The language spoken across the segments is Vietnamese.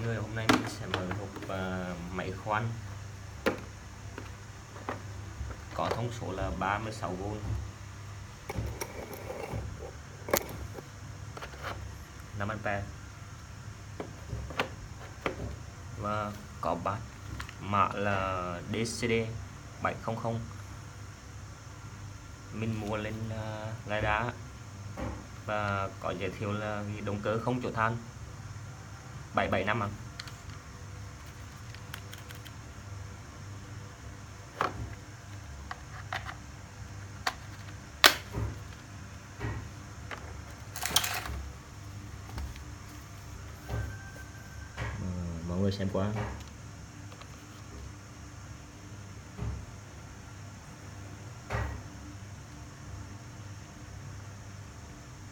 người, hôm nay mình sẽ mở hộp máy khoan có thông số là 36V, 5A và có bát mã là DCD 700. Mình mua lên gai đá và có giới thiệu là động cơ không chỗ than 775 à. Mọi người xem qua.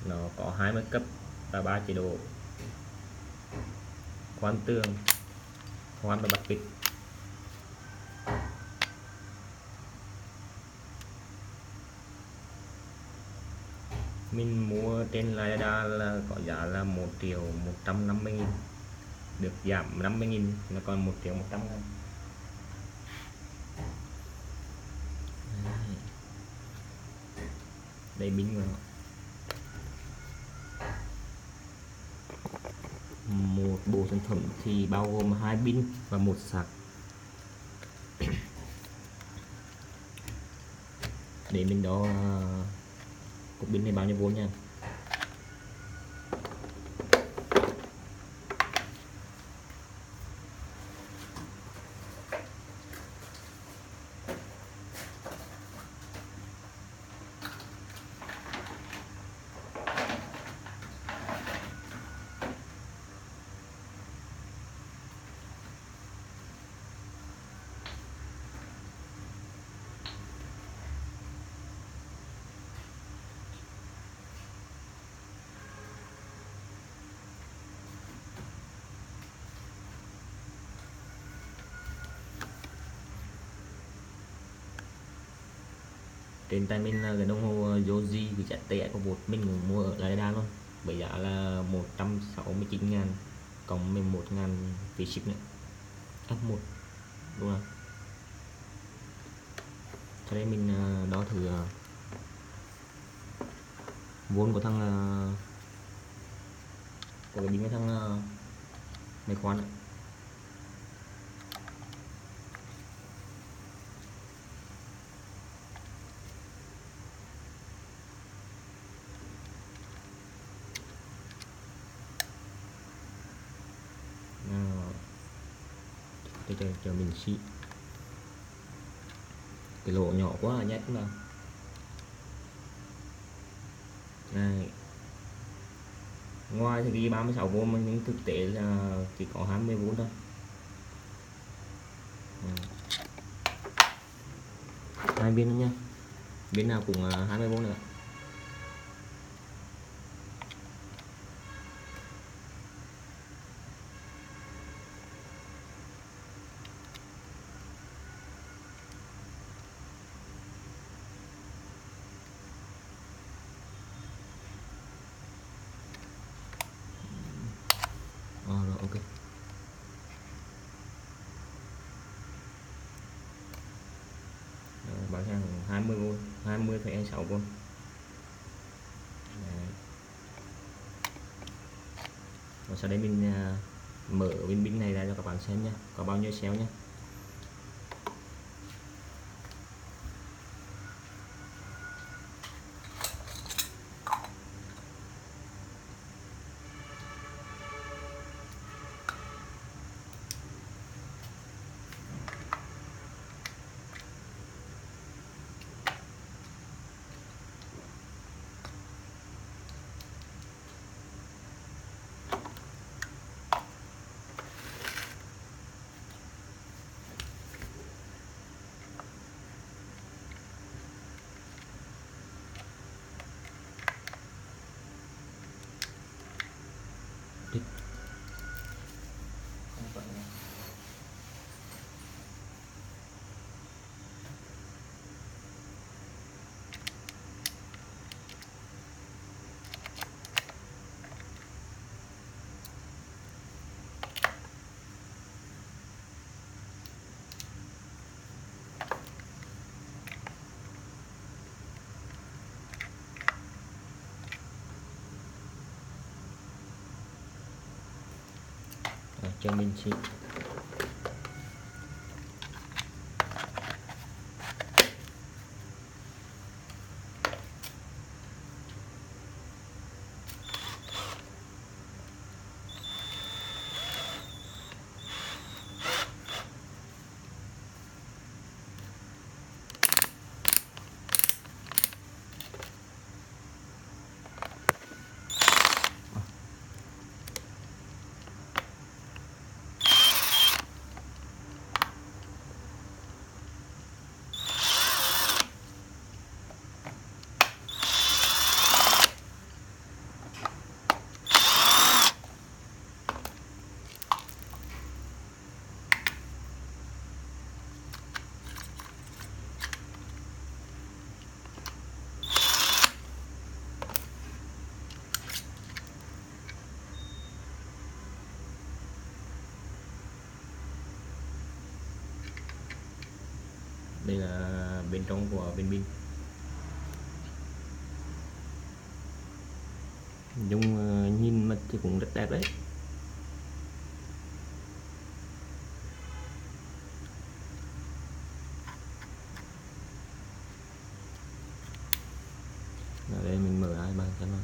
Nó có 20 cấp và 3 chế độ: khoan tường, khoan và bắt vít. Mình mua trên Lazada là có giá là 1.150.000, được giảm 50.000, nó còn 1.100.000. Đây pin của nó. Một bộ sản phẩm thì bao gồm 2 pin và 1 sạc. Để mình đo cục pin này bao nhiêu vôn nha. Trên tay mình là cái đồng hồ Yoji vì giá rẻ của bột, mình cũng mua ở Lazada luôn, với giá là 169.000 cộng 11.000 phí ship nữa. F1 đúng không? Sau đây mình đo thử vốn của thằng của cái pin của thằng máy khoan này. Chờ mình xị cái lỗ nhỏ quá nhét vào này. Ngoài thì ghi 36V nhưng thực tế là chỉ có 20V thôi. Hai bên nhá, bên nào cũng 20V nữa. Rồi ok. Bán hàng 20V, 20,6V. Và sau đây mình mở viên pin này ra cho các bạn xem nhé, có bao nhiêu cell nhé. Championship. Đây là bên trong của viên pin. Dùng nhìn mà thì cũng rất đẹp đấy. Ở đây mình mở hai bằng xem nào.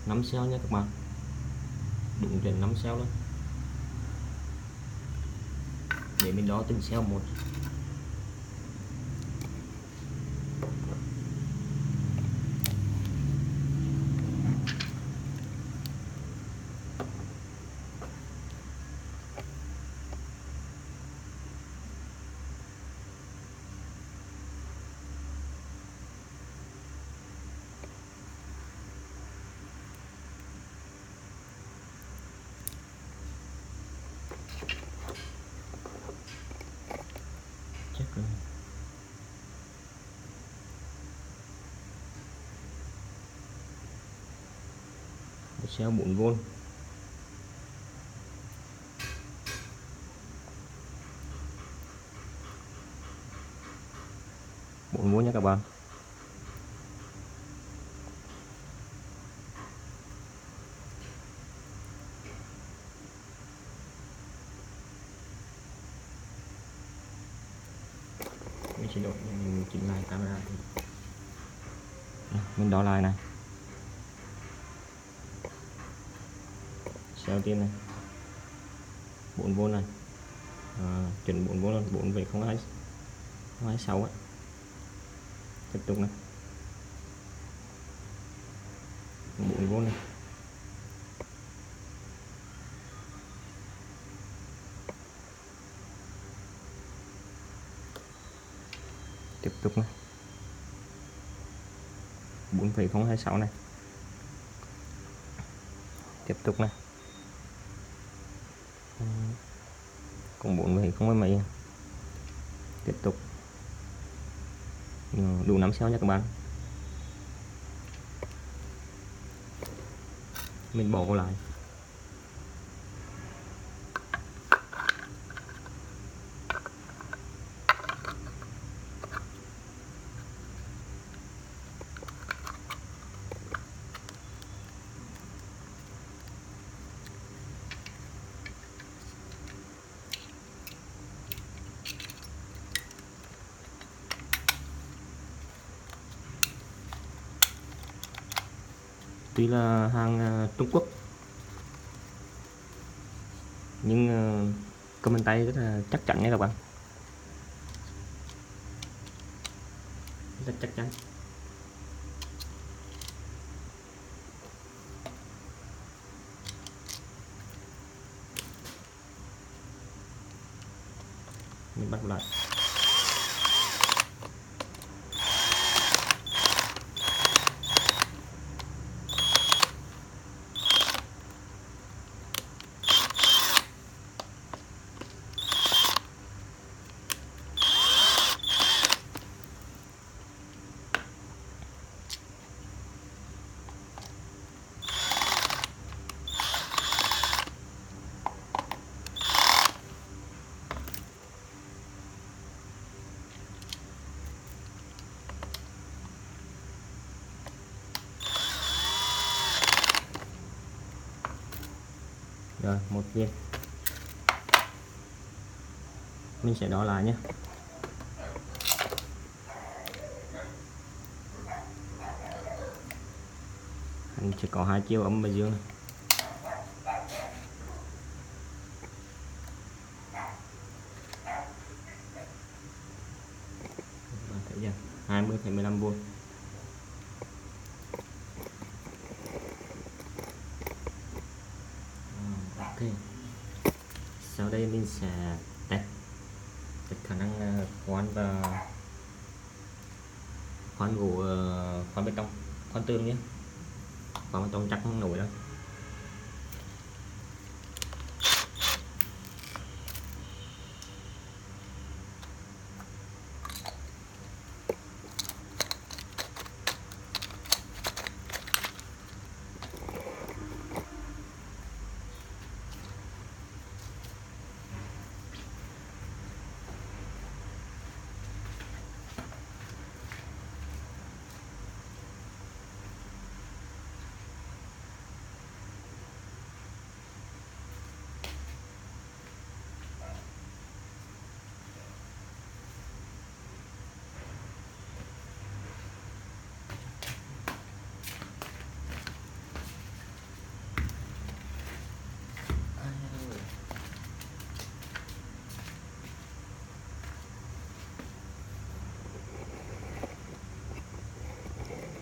Nắm xeo nha các bạn, đúng trên 5 xeo luôn. Để mình đo từng xeo một. Chắc rồi. Xeo 4V. Nha các bạn. Mình xin lỗi, mình chỉnh lại camera thì mình đo lại này. Xeo tiên này 4V này, chuẩn 4V luôn, 4,026 ấy. Tiếp tục này 4V này. Tiếp tục này 4,026 này. Tiếp tục này còn 4,0 mấy. Tiếp tục đủ 5 xeo nha các bạn. Mình bỏ vào lại. Tuy là hàng Trung Quốc nhưng comment tay rất là chắc chắn nha các bạn, rất chắc chắn. Mình bắt lại. Rồi, một viên. Mình sẽ đo lại nhé. Anh chỉ có hai chiều âm và dương này. Thấy chưa? 20,15V. Ok. Sau đây mình sẽ test khả năng khoan và khoan gỗ, khoan bê tông, khoan tường nhé. Khoan bê tông chắc không nổi đâu.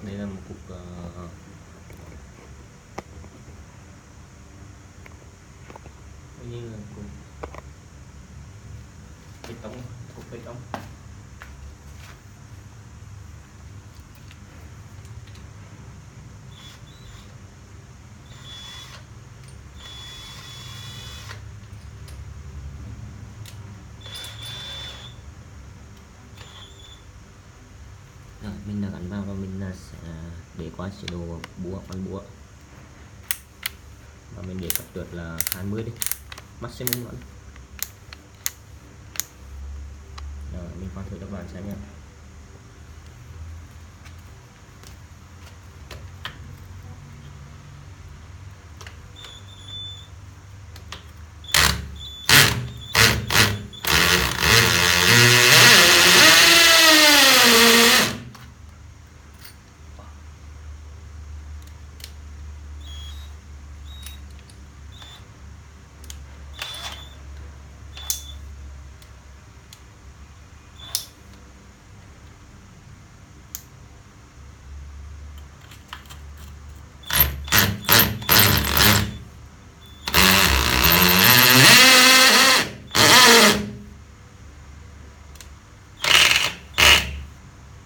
Đây là một cục như là cục bê tông, cục bê tông. Rồi, mình đã gắn vào và mình sẽ để qua chế độ búa, khoan búa, và mình để cấp tuyệt là 20 đi, maximum luôn. Rồi mình khoan thử các bạn xem nhé.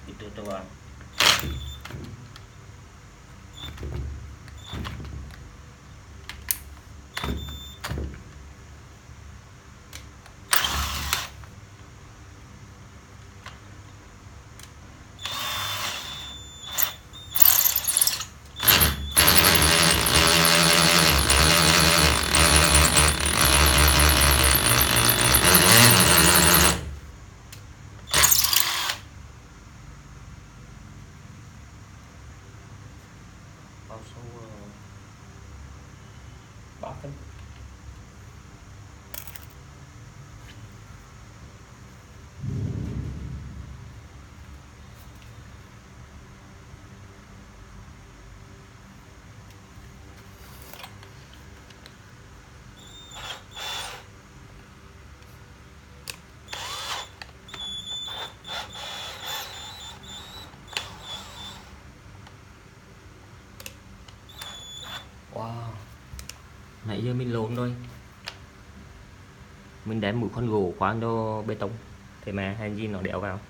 Itu tuh. Bao số 3 phân. Wow, nãy giờ mình lộn rồi, mình đem mũi khoan gỗ khoan cho bê tông, thế mà hay gì nó đéo vào.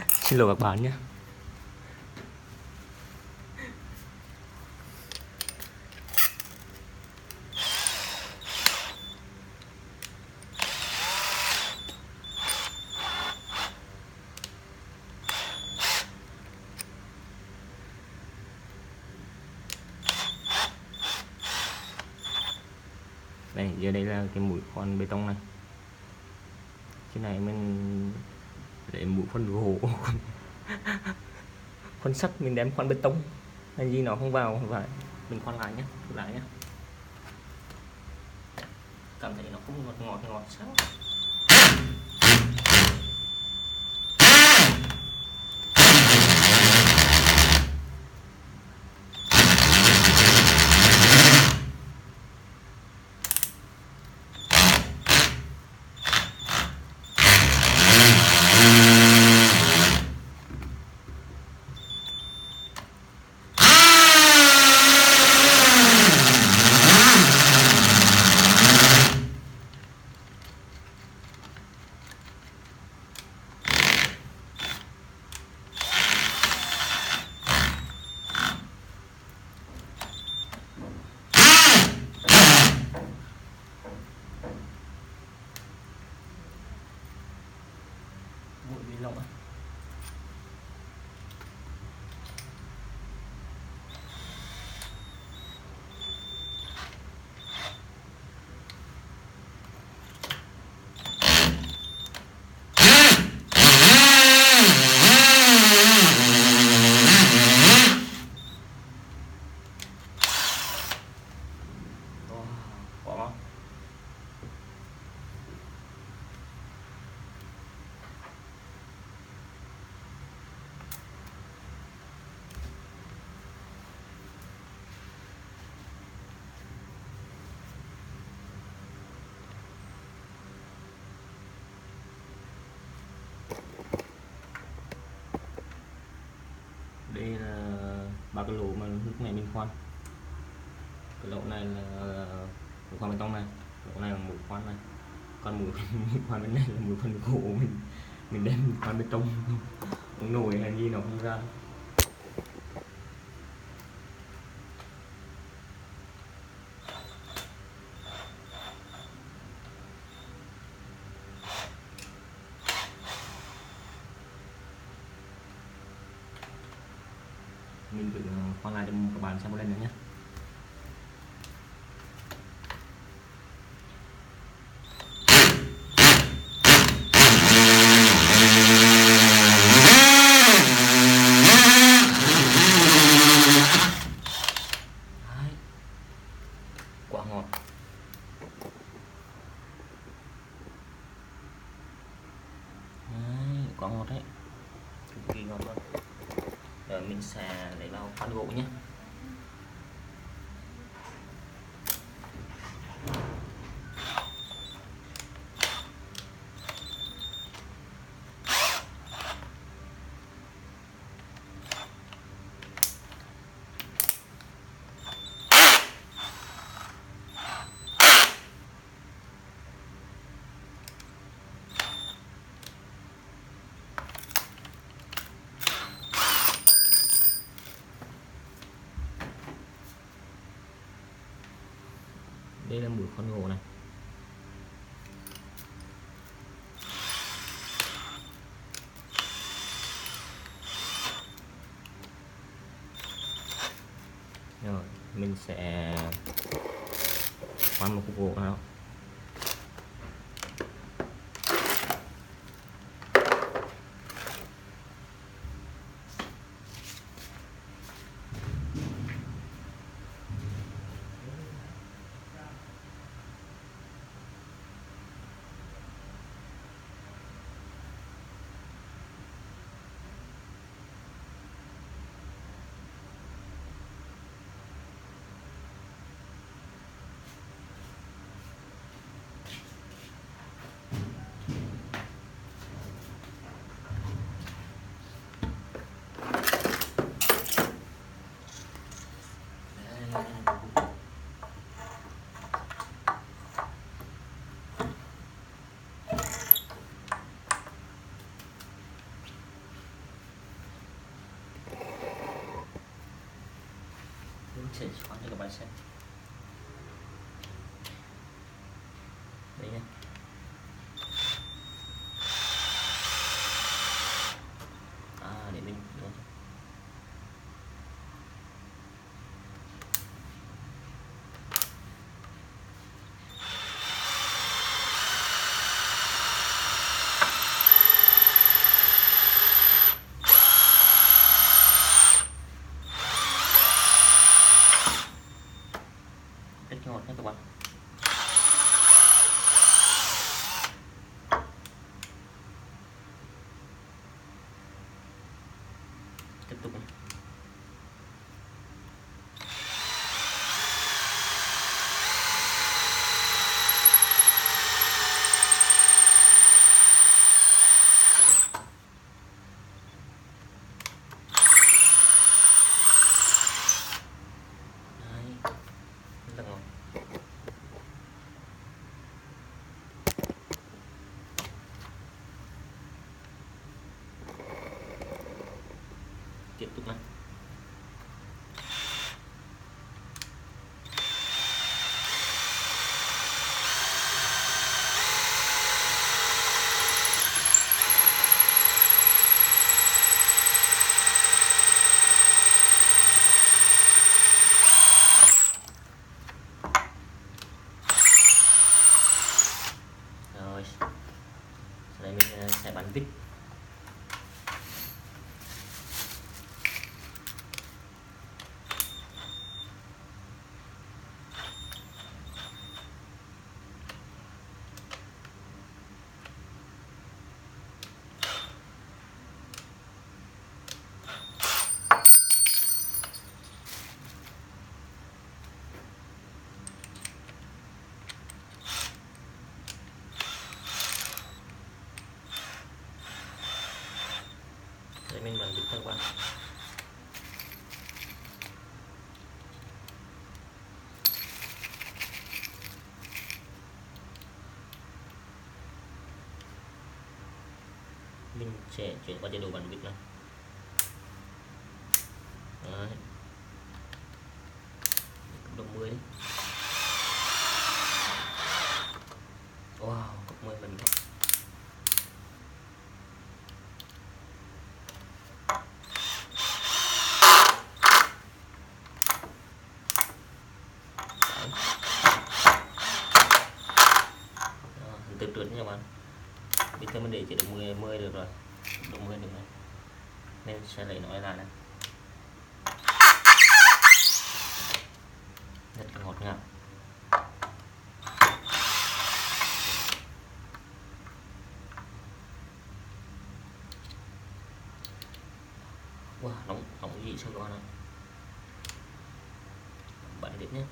Xin lỗi các bạn nhé. Đây, giờ đây là cái mũi khoan bê tông này. Cái này mình lấy mũi khoan gỗ khoan sắt mình đem khoan bê tông, hay gì nó không vào, không phải. mình khoan lại nhé, thử lại nhé, cảm thấy nó cũng ngọt sao. Bụi bị lộn. Wow, đây là ba cái lỗ mà lúc này mình khoan. Cái lỗ này là mũi khoan bê tông này, lỗ này là mũi khoan này, còn mũi khoan bên này là mũi phần gỗ mình đem khoan bê tông nổi hay gì nó không ra. Mình thử khoan lại cho các bạn xem một lần nữa nhé. Đấy. Quả ngọt. Đấy, quả ngọt đấy, cực kỳ ngọt luôn. Rồi mình sẽ lấy vào khoan gỗ nhé. Đây là mũi khoan gỗ này. Rồi mình sẽ khoan một khúc gỗ nào. Mình sẽ khoan cho các bạn xem. Đây nha. Để mình rất ngọt nha các bạn. Tiếp tục này. Rất là ngon. Tiếp tục này. Rồi, sau đây mình sẽ bắn vít. Để mình bắn vít các bạn. Mình sẽ chuyển qua chế độ bắn vít này. Đấy. Độ 10 đi. Wow, cộng 10 mình thôi. Từ trượt nha các bạn. Bây giờ mình để chế độ 10 được rồi. Độ 10 được này. Nên sẽ lấy nó lại này. Rất là ngọt ngào. Wow, nóng gì sao các bạn ạ. Bắn tiếp nhé.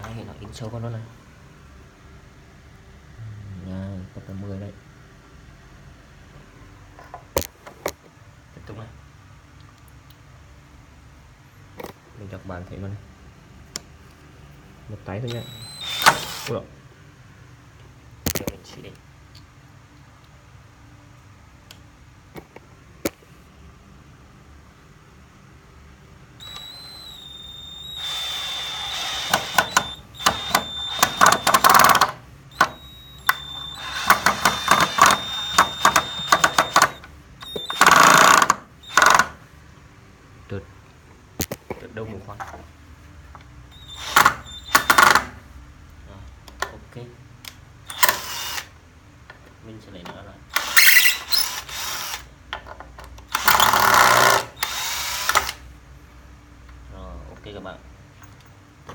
Đấy, nó in sâu vào nó này. Này, cấp 10 đấy. Tiếp tục này. Mình cho các bạn thấy nó này. Một tay thôi nha. Ủa. Để mình chỉ đi. Trượt đâu một khoan. Ok, mình sẽ lấy nó lại. Rồi, ok các bạn,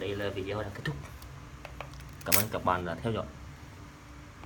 đây là video đã kết thúc. Cảm ơn các bạn đã theo dõi.